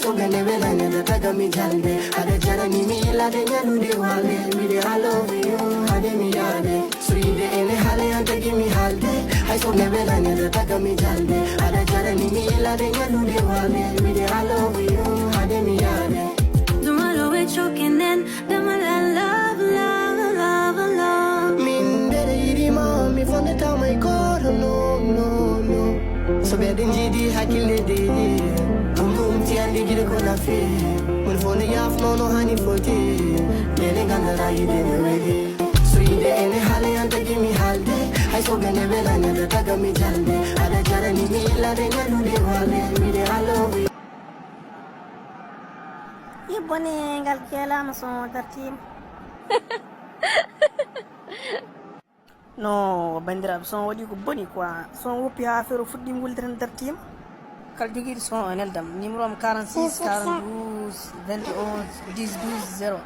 so gane vela ne da taga mi jalde ada jarani mi la de nyanu de wale mi de I love you ade mi yade sweet ene hale ante give me halde I so gane vela ne da taga mi jalde ada jarani mi la de nyanu de wale mi de I love you ade mi yade Tomorrow we're choking in the love, love, love, love. Min dere iri mami from the time I got no no no so bedin jidi hakile de ti andi gide ko na fe mun fo ne yaf no no hani foti nene ngandara ide ne wege so ide ene hale anta give me halde I so gane vela ne da taga mi jalde ada jarani mi la de nyanu de wale mi de I love you يبوني قال كلام صوت ترتيب no bandira son wadi ko boni quoi son wopi ha fero fuddi nguldiran tartim kal jogir son enel dam numéro am 46 42 21 10 12 0